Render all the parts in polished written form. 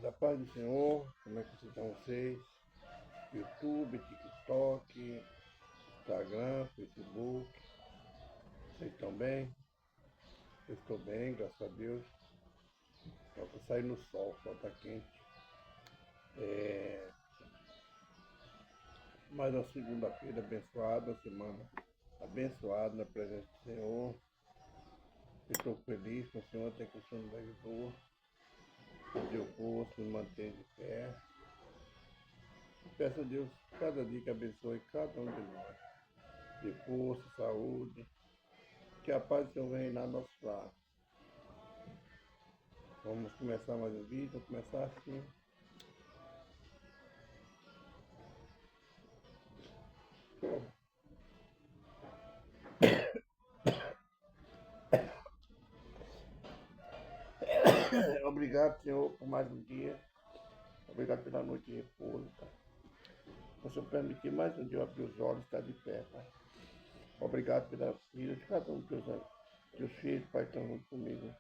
Da paz do Senhor, como é que vocês estão vocês? YouTube, TikTok, Instagram, Facebook, vocês estão bem? Eu estou bem, graças a Deus. Só que sair no sol, só está quente. Mais uma segunda-feira abençoada, semana abençoada na presença do Senhor. Estou feliz com o Senhor, tem que o Senhor me ajudou, me deu força, me mantém de pé. Peço a Deus cada dia que abençoe cada um de nós. De força, saúde, que a paz do Senhor venha reinar no nosso lar. Vamos começar mais um vídeo, vamos começar assim. Obrigado, Senhor, por mais um dia. Obrigado pela noite de repouso, Pai. Por Senhor permitir mais um dia eu abrir os olhos e estar de pé, Pai. Obrigado pela vida de cada um dos filhos, Pai, que estão junto comigo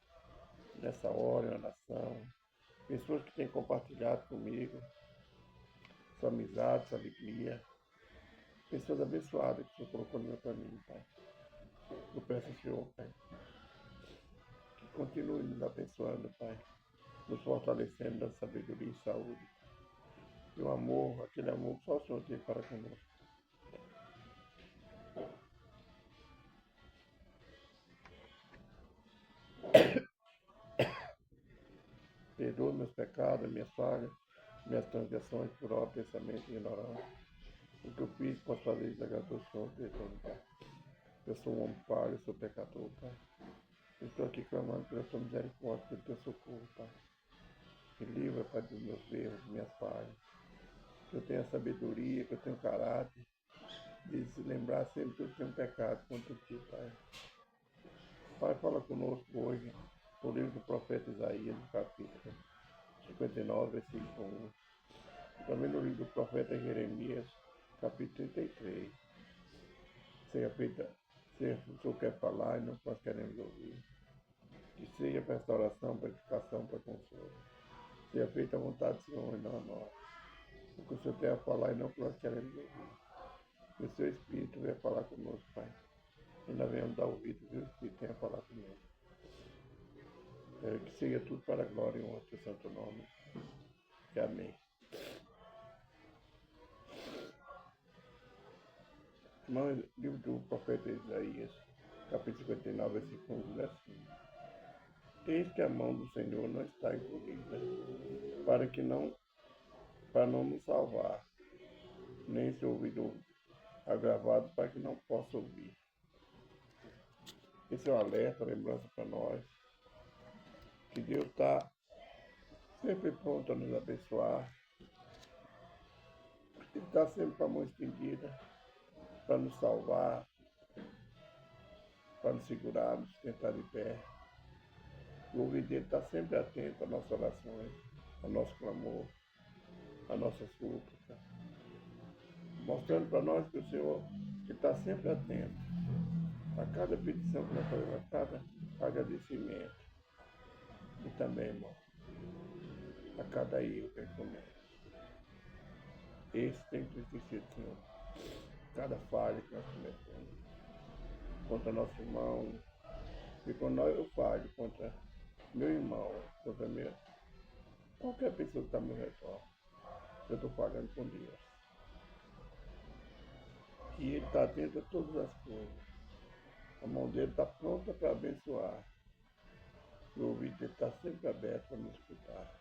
nessa hora, em oração. Pessoas que têm compartilhado comigo sua amizade, sua alegria. Pessoas abençoadas que o Senhor colocou no meu caminho, Pai. Eu peço ao Senhor, Pai, que continue nos abençoando, Pai, nos fortalecendo da sabedoria e saúde. E o amor, aquele amor que só o Senhor tem para conosco. Perdoa meus pecados, minhas falhas, minhas transgressões por obra, pensamento e ignorância. O que eu fiz, posso fazer desagradou o Senhor, perdoa, Pai. Eu sou um homem falho, eu sou pecador, Pai. Eu estou aqui clamando pela sua misericórdia, pelo teu socorro, Pai. Me livra, Pai, dos meus erros, minhas falhas. Que eu tenha sabedoria, que eu tenha caráter, de se lembrar sempre que eu tenho pecado contra ti, Pai. Pai, fala conosco hoje, no livro do profeta Isaías, no capítulo 59, versículo 1. Também no livro do profeta Jeremias, capítulo 33. Seja feita, se o Senhor quer falar e não nós queremos ouvir. Que seja para restauração, para edificação, para consolo. Seja feita a vontade do Senhor e não a nós. O que o Senhor tem a falar e não que nós queremos ouvir. Que o seu Espírito venha falar conosco, Pai. E nós venhamos dar ouvido que o Espírito tenha a falar conosco. Que seja tudo para a glória e honra do seu santo nome. Amém. Mas, livro do profeta Isaías, capítulo 59, versículo 1, diz assim: Eis que a mão do Senhor não está encolhida, para não nos salvar, nem seu ouvido agravado para que não possa ouvir. Esse é um alerta, lembrança para nós, que Deus está sempre pronto a nos abençoar. Ele está sempre com a mão estendida para nos salvar, para nos segurar, nos sustentar de pé. O ouvido dele está sempre atento às nossas orações, ao nosso clamor, à nossa súplica, mostrando para nós que o Senhor está sempre atento a cada petição que nós fazemos, a cada agradecimento. E também, irmão, a cada erro que ele comete. Esse tem que esquecer, Senhor. Cada falha que nós cometemos contra nosso irmão, e quando eu falho contra meu irmão, contra qualquer pessoa que está ao meu redor, eu estou falhando com Deus. E Ele está atento a todas as coisas. A mão dele está pronta para abençoar. O ouvido dele está sempre aberto para nos escutar.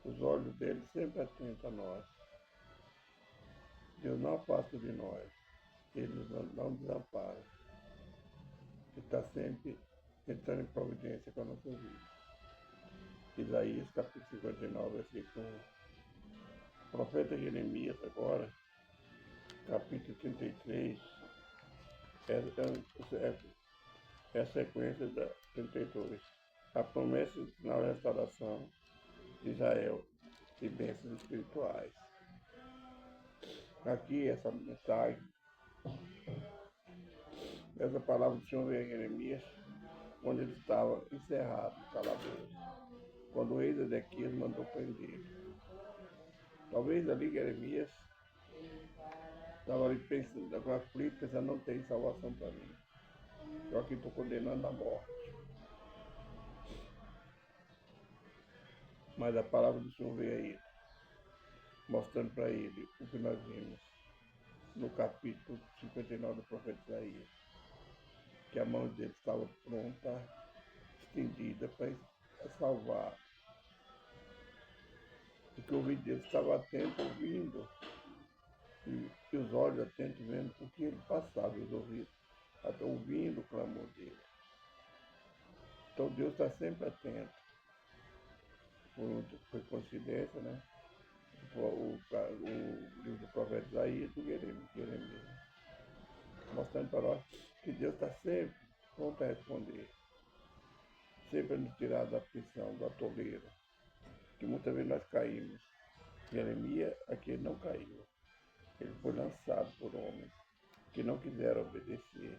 Os olhos dele sempre atentos a nós. Deus não afasta de nós. Ele não desampara. Ele está sempre entrando em providência com a nossa vida. Isaías capítulo 59, versículo 1. O profeta Jeremias agora, capítulo 33, é a sequência da 32. A promessa na restauração de Israel e bênçãos espirituais. Aqui essa mensagem, essa palavra do Senhor veio a Jeremias, quando ele estava encerrado no calabouço. quando o rei Ezequias mandou prender. Talvez ali Jeremias estava ali pensando, agora aflito, pensando, não tem salvação para mim. Eu aqui estou condenando a morte. Mas a palavra do Senhor veio a ele, mostrando para ele o que nós vimos no capítulo 59 do profeta Isaías, que a mão dele estava pronta, estendida para salvar, e que o ouvido dele estava atento, ouvindo, e os olhos atentos, vendo o que ele passava, os ouvidos, até ouvindo o clamor dele. Então Deus está sempre atento. Foi coincidência, né? O livro do profeta Isaías do Jeremias, mostrando para nós que Deus está sempre pronto a responder, sempre a nos tirar da prisão, do atoleiro, que muitas vezes nós caímos. Jeremias aqui não caiu, ele foi lançado por homens que não quiseram obedecer,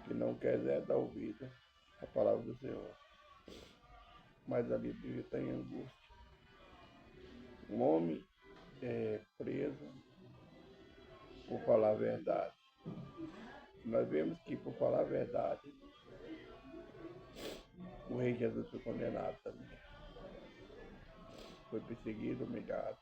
que não quiseram dar ouvido à palavra do Senhor. Mas ali devia estar em angústia. Um homem preso por falar a verdade. Nós vemos que, por falar a verdade, o rei Jesus foi condenado também. Foi perseguido, humilhado.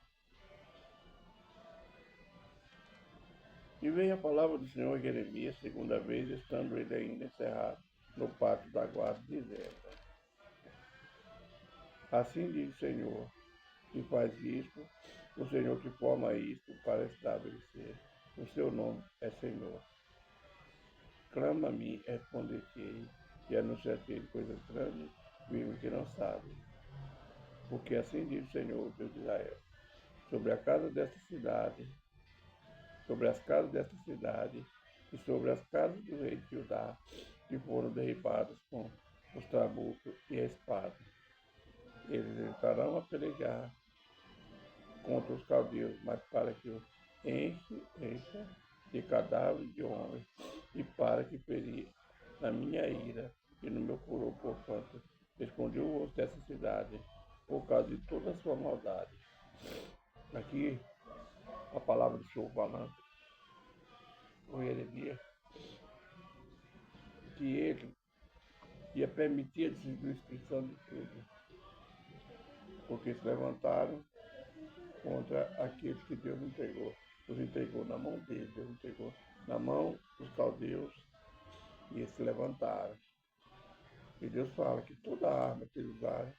E veio a palavra do Senhor a Jeremias, segunda vez, estando ele ainda encerrado no pátio da guarda, dizendo: assim diz o Senhor, que faz isto, o Senhor que forma isto para estabelecer. O seu nome é Senhor. Clama a mim, responder-te-ei, e anunciar-te coisas grandes, mesmo que não sabe. Porque assim diz o Senhor, Deus de Israel, sobre a casa desta cidade, sobre as casas desta cidade, e sobre as casas do rei de Judá, que foram derribadas com os trabucos e a espada. Eles entrarão a pelejar contra os caldeus, mas para que os encha de cadáveres de homens, e para que ferir na minha ira e no meu furor, porquanto escondi o rosto dessa cidade, por causa de toda a sua maldade. Aqui a palavra do Senhor falando, o Jeremias, que ele ia permitir a destruição de tudo, porque se levantaram contra aqueles que Deus entregou. Deus entregou na mão deles, Deus entregou na mão dos caldeus, e eles se levantaram. E Deus fala que toda arma que eles usarem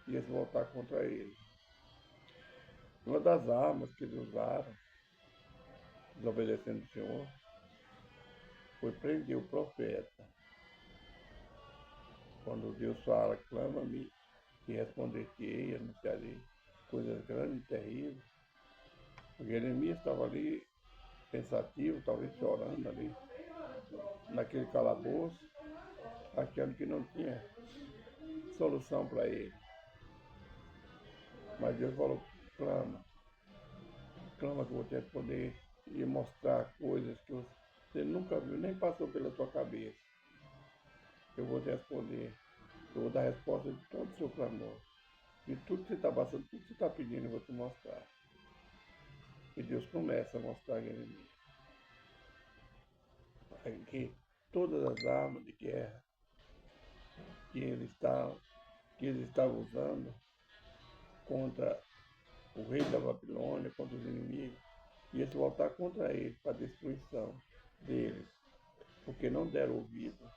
ia se voltar contra eles. Uma das armas que eles usaram, desobedecendo o Senhor, foi prender o profeta. Quando Deus fala, clama-me e responder-te-ei e anunciarei coisas grandes e terríveis. O Jeremias estava ali, pensativo, talvez chorando ali, naquele calabouço, achando que não tinha solução para ele. Mas Deus falou, clama que eu vou ter poder e mostrar coisas que você nunca viu, nem passou pela tua cabeça. Eu vou te responder, eu vou dar resposta de todo o seu clamor. De tudo que você está passando, tudo que você está pedindo, eu vou te mostrar. E Deus começa a mostrar a Jeremias que todas as armas de guerra que ele estava usando contra o rei da Babilônia, contra os inimigos, ia se voltar contra ele, para a destruição deles, porque não deram ouvido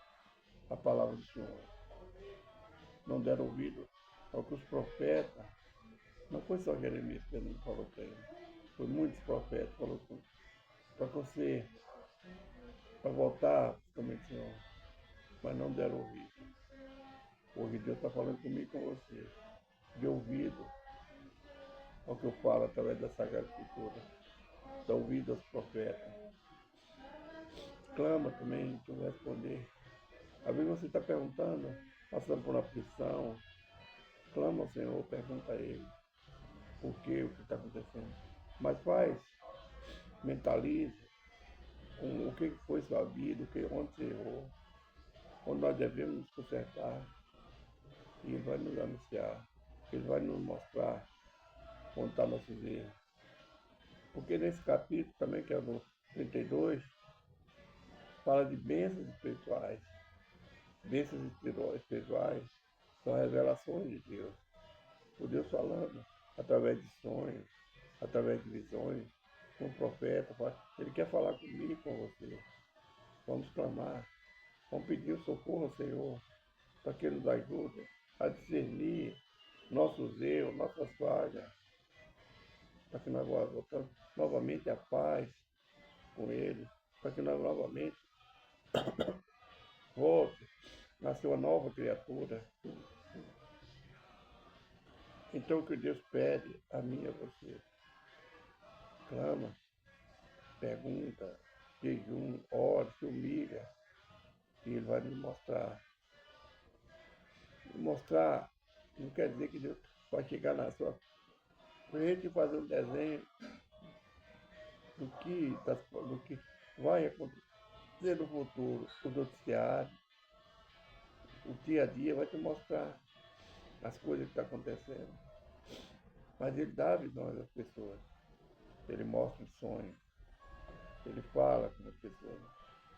à palavra do Senhor. Não deram ouvido ao que os profetas, não foi só Jeremias que ele falou para ele, foi muitos profetas que falaram para você, para voltar para o caminho do Senhor, mas não deram ouvido. Hoje Deus está falando comigo e com você, de ouvido ao que eu falo através da Sagrada Escritura, dá ouvido aos profetas. Clama também, que eu vou responder. Às vezes você está perguntando, passando por uma aflição, clama ao Senhor, pergunta a Ele o que está acontecendo. Mas faz, mentalize com o que foi sua vida, onde você errou, onde nós devemos nos consertar, e Ele vai nos anunciar. Ele vai nos mostrar onde está nossos erros. Porque nesse capítulo também, que é no 32, fala de bênçãos espirituais. Bênçãos espirituais são revelações de Deus. O Deus falando através de sonhos, através de visões, com o profeta. Ele quer falar comigo, com você. Vamos clamar, vamos pedir o socorro ao Senhor, para que Ele nos ajude a discernir nossos erros, nossas falhas, para que nós voltamos novamente à paz com Ele, para que nós novamente volte a ser uma nova criatura. Então o que Deus pede a mim e a você? Clama, pergunta, jejum, ore, se humilha, e Ele vai nos mostrar. Mostrar não quer dizer que Deus vai chegar na sua frente e fazer um desenho do que vai acontecer no futuro. O noticiário, o dia a dia vai te mostrar as coisas que estão acontecendo. Mas Ele dá visões às pessoas. Ele mostra os sonhos. Ele fala com as pessoas.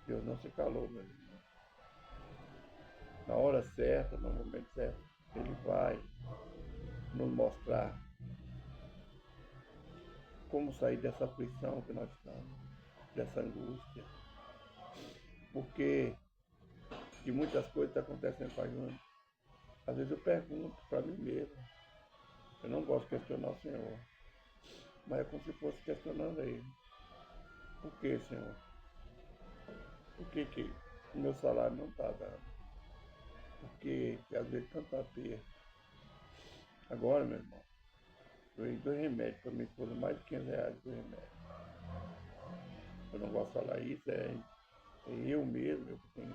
Deus não se calou, meu irmão. Na hora certa, no momento certo, Ele vai nos mostrar como sair dessa aflição que nós estamos, dessa angústia. Porque de muitas coisas estão acontecendo com a gente. Às vezes eu pergunto para mim mesmo. Eu não gosto de questionar o Senhor, mas é como se fosse questionando Ele. Por que, Senhor? Por que o meu salário não está dando? Por que às vezes tanta perda? Agora, meu irmão, eu dei 2 remédios para minha esposa, mais de R$ 500 por remédio. Eu não gosto de falar isso, é eu mesmo, eu tenho,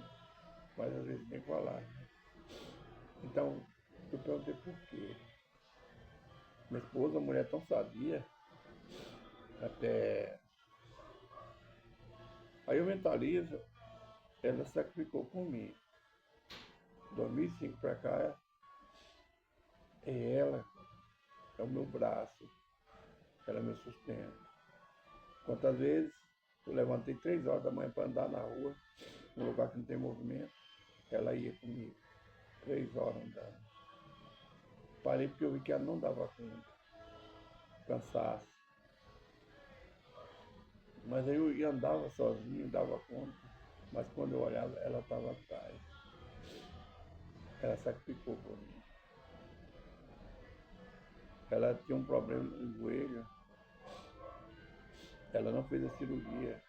mas às vezes tem que falar. Então, eu perguntei por quê. Minha esposa, uma mulher tão sadia, até. Aí eu mentalizo, ela sacrificou por mim. 2005 para cá, é ela, é o meu braço, ela me sustenta. Quantas vezes eu levantei 3 horas da manhã para andar na rua, num lugar que não tem movimento, ela ia comigo, 3 horas andando. Parei porque eu vi que ela não dava conta, cansaço. Mas aí eu andava sozinho, dava conta, mas quando eu olhava, ela estava atrás. Ela sacrificou por mim. Ela tinha um problema no joelho, ela não fez a cirurgia.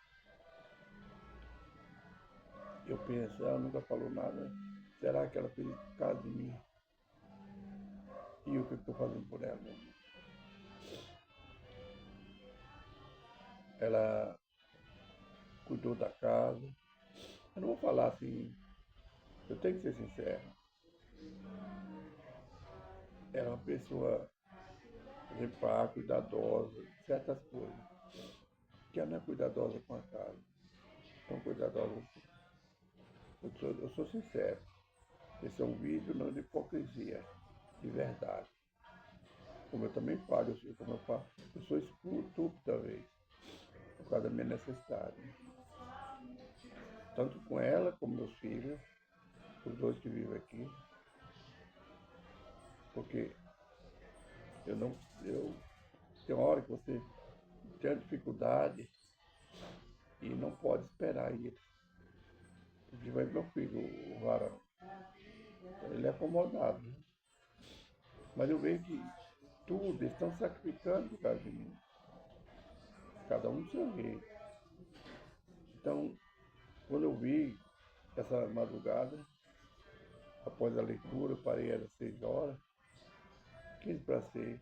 Eu penso, ela nunca falou nada. Será que ela fez por causa de mim? E o que eu estou fazendo por ela? Ela cuidou da casa. Eu não vou falar assim, eu tenho que ser sincero. Ela é uma pessoa exemplar, cuidadosa, certas coisas. Que ela não é cuidadosa com a casa. Tão cuidadosa. Eu sou sincero. Esse é um vídeo não de hipocrisia, de verdade. Como eu também falo, eu sou estúpido talvez, por causa da minha necessidade. Tanto com ela como meus filhos, os dois que vivem aqui. Porque tem hora que você tem dificuldade e não pode esperar eles. Principalmente meu filho, o varão. Ele é acomodado, né? Mas eu vejo que tudo, eles estão sacrificando por causa de mim. Cada um do seu jeito. Então, quando eu vi essa madrugada, após a leitura, eu parei às 6 horas, 15 para 6.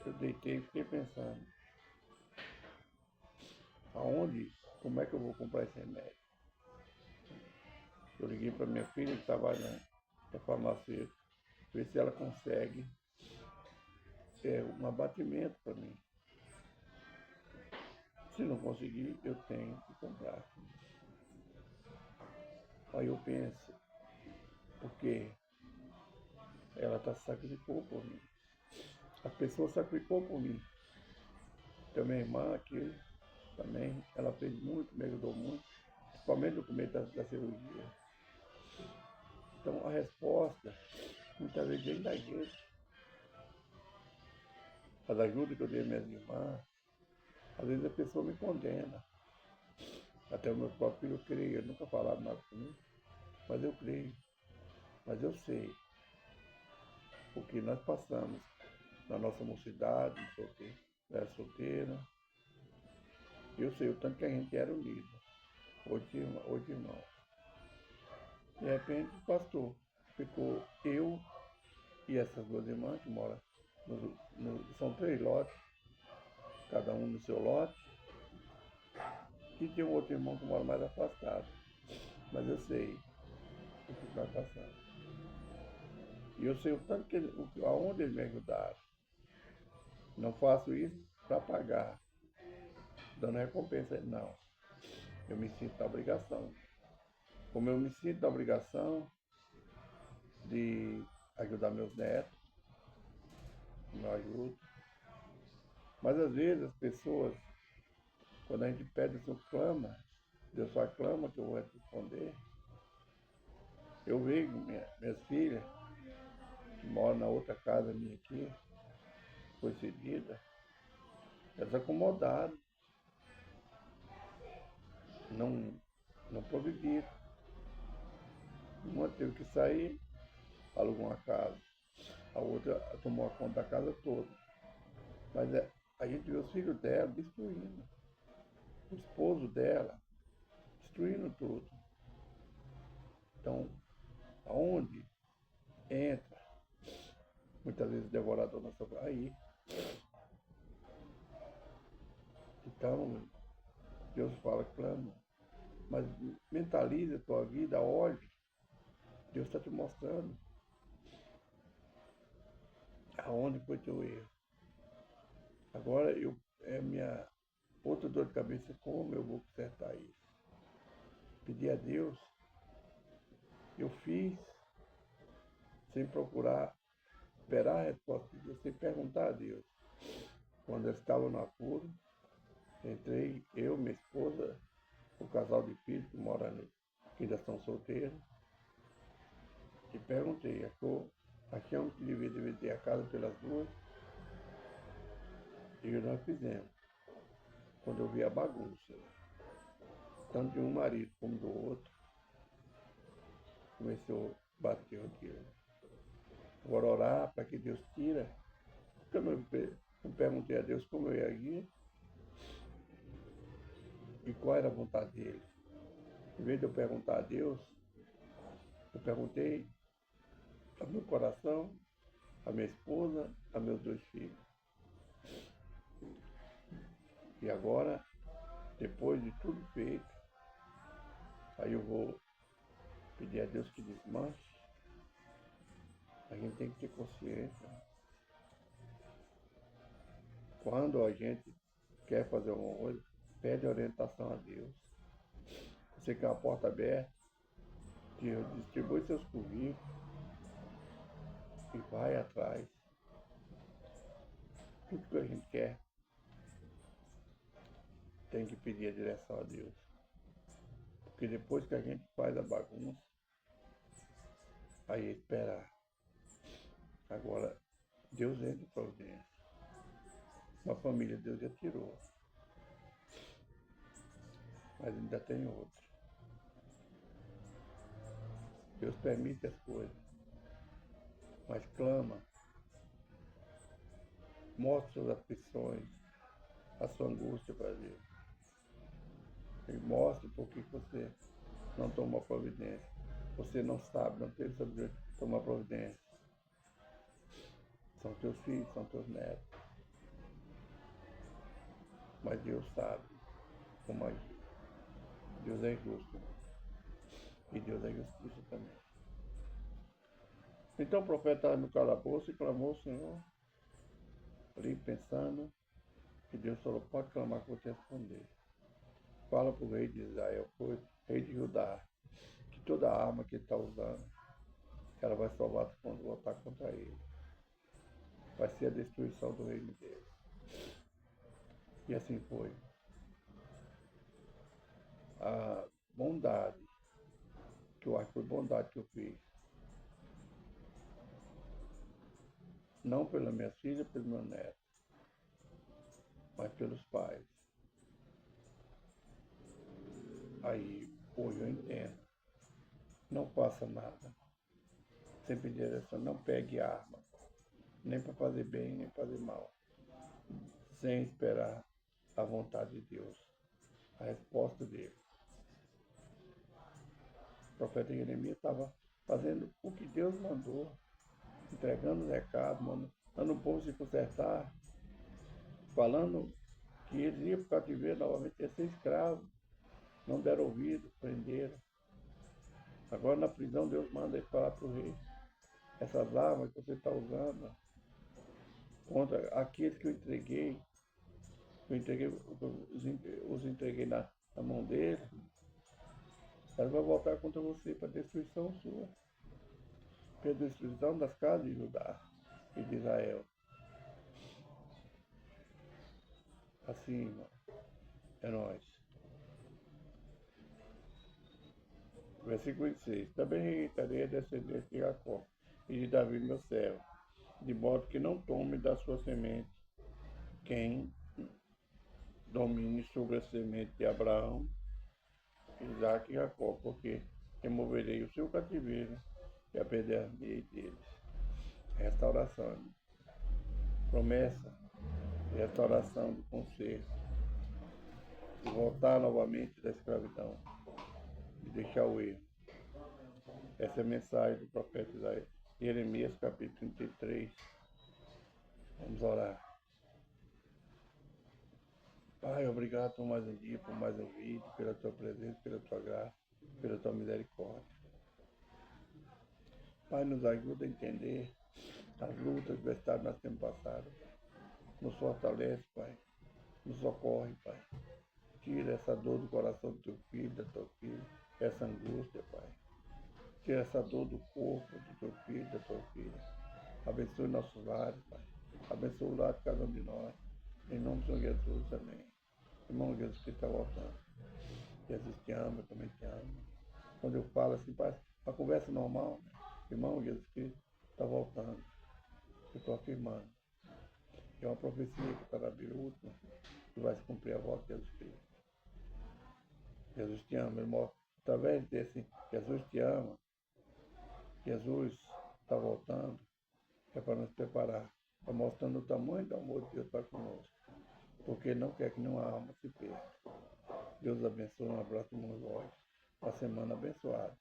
Eu deitei e fiquei pensando, como é que eu vou comprar esse remédio? Eu liguei para minha filha que trabalha na farmácia, ver se ela consegue um abatimento para mim. Se não conseguir, eu tenho que comprar. Aí eu penso, por quê? Ela está sacrificou por mim. A pessoa sacrificou por mim. Tem minha irmã aqui também, ela fez muito, me ajudou muito, principalmente no começo da cirurgia. Então a resposta muitas vezes vem da igreja. As ajudas que eu dei às minhas irmãs, às vezes a pessoa me condena. Até o meu próprio filho eu creio, ele nunca falaram nada comigo, mas eu creio, mas eu sei o que nós passamos na nossa mocidade, solteiro, era solteira. Eu sei o tanto que a gente era unido, hoje não. De repente, o pastor ficou eu e essas duas irmãs que moram, são 3 lotes, cada um no seu lote, e tem um outro irmão que mora mais afastado. Mas eu sei o que está passando. E eu sei o tanto que aonde eles me ajudaram. Não faço isso para pagar, dando recompensa. Não. Eu me sinto na obrigação. Como eu me sinto na obrigação de ajudar meus netos, eu ajudo. Mas às vezes as pessoas, quando a gente pede, o Senhor clama, Deus só clama que eu vou responder. Eu vejo minhas filhas, que moram na outra casa minha aqui, foi cedida, elas acomodaram, não, não progrediram. Uma teve que sair, alugou uma casa, a outra tomou a conta da casa toda. Mas a gente vê os filhos dela destruindo, o esposo dela destruindo tudo. Então, aonde entra, muitas vezes devorador na sua aí. Então, Deus fala, clama, mas mentalize a tua vida, olhe, Deus está te mostrando aonde foi teu erro. Agora é minha outra dor de cabeça, como eu vou consertar isso? Pedir a Deus, eu fiz sem procurar esperar a resposta de Deus, sem perguntar a Deus. Quando eu estava no apuro, entrei, eu, minha esposa, o casal de filhos que moram ali, que ainda estão solteiros, e perguntei, achamos que devia dividir a casa pelas duas, e nós fizemos. Quando eu vi a bagunça, tanto de um marido como do outro, começou a bater aquilo. Agora orar para que Deus tira. Eu perguntei a Deus como eu ia agir e qual era a vontade dele. Em vez de eu perguntar a Deus, eu perguntei ao meu coração, à minha esposa, a meus 2 filhos. E agora, depois de tudo feito, aí eu vou pedir a Deus que desmanche. A gente tem que ter consciência. Quando a gente quer fazer uma coisa, pede orientação a Deus. Você quer uma porta aberta, distribui seus currículos e vai atrás. Tudo que a gente quer, tem que pedir a direção a Deus. Porque depois que a gente faz a bagunça, aí é esperar. Agora, Deus entra em providência. Uma família Deus já tirou, mas ainda tem outra. Deus permite as coisas, mas clama, mostra suas aflições, a sua angústia para Deus. E mostra por que você não toma providência. Você não sabe, não teve sabedoria de tomar providência. São teus filhos, são teus netos. Mas Deus sabe como agir. Deus é justo. E Deus é justiça também. Então o profeta estava no calabouço e clamou ao Senhor, ali pensando, que Deus falou, pode clamar que eu vou te responder. Fala para o rei de Israel, rei de Judá, que toda a arma que ele está usando ela vai salvar quando voltar contra ele. Vai ser a destruição do reino dele. E assim foi. A bondade, que eu acho que foi bondade que eu fiz, não pela minha filha, pelo meu neto, mas pelos pais. Aí, hoje eu entendo. Não faça nada sem pedir direção, não pegue arma, nem para fazer bem, nem para fazer mal, sem esperar a vontade de Deus, a resposta dele. O profeta Jeremias estava fazendo o que Deus mandou, entregando o recado, mandando o povo se consertar, falando que eles iam para o cativeiro novamente, ia ser escravo. Não deram ouvido, prenderam. Agora na prisão Deus manda ele falar para o rei. Essas armas que você está usando contra aqueles que os entreguei na mão dele, ela vai voltar contra você para destruição sua, para destruição das casas de Judá e de Israel. Assim, irmão, é nóis. Versículo 26. Também rejeitarei a descendência de Jacó e de Davi, meu servo, de modo que não tome da sua semente quem domine sobre a semente de Abraão, Isaac e Jacó, porque removerei o seu cativeiro e apedrejarei deles. Restauração. Promessa de restauração do conserto. De voltar novamente da escravidão. De deixar o erro. Essa é a mensagem do profeta Isaías. Jeremias capítulo 33. Vamos orar. Pai, obrigado por mais um dia, por mais um vídeo, pela tua presença, pela tua graça, pela tua misericórdia. Pai, nos ajuda a entender as lutas, as adversidades que nós temos passado. Nos fortalece, Pai. Nos socorre, Pai. Tira essa dor do coração do teu filho, da tua filha, essa angústia, Pai. Tira essa dor do corpo do teu filho, da tua filha. Abençoe nossos lares, Pai. Abençoe o lar de cada um de nós. Em nome do Senhor Jesus, amém. Irmão, Jesus Cristo está voltando. Jesus te ama, eu também te amo. Quando eu falo assim, Pai, uma conversa normal, né? Irmão, Jesus Cristo está voltando. Eu estou afirmando. É uma profecia que está na Bíblia última, que vai se cumprir a volta de Jesus Cristo. Jesus te ama, irmão. Através desse Jesus te ama, Jesus está voltando, é para nos preparar, está mostrando o tamanho do amor de Deus para conosco, porque Ele não quer que nenhuma alma se perca. Deus abençoe, um abraço, irmão Jorge. Uma semana abençoada.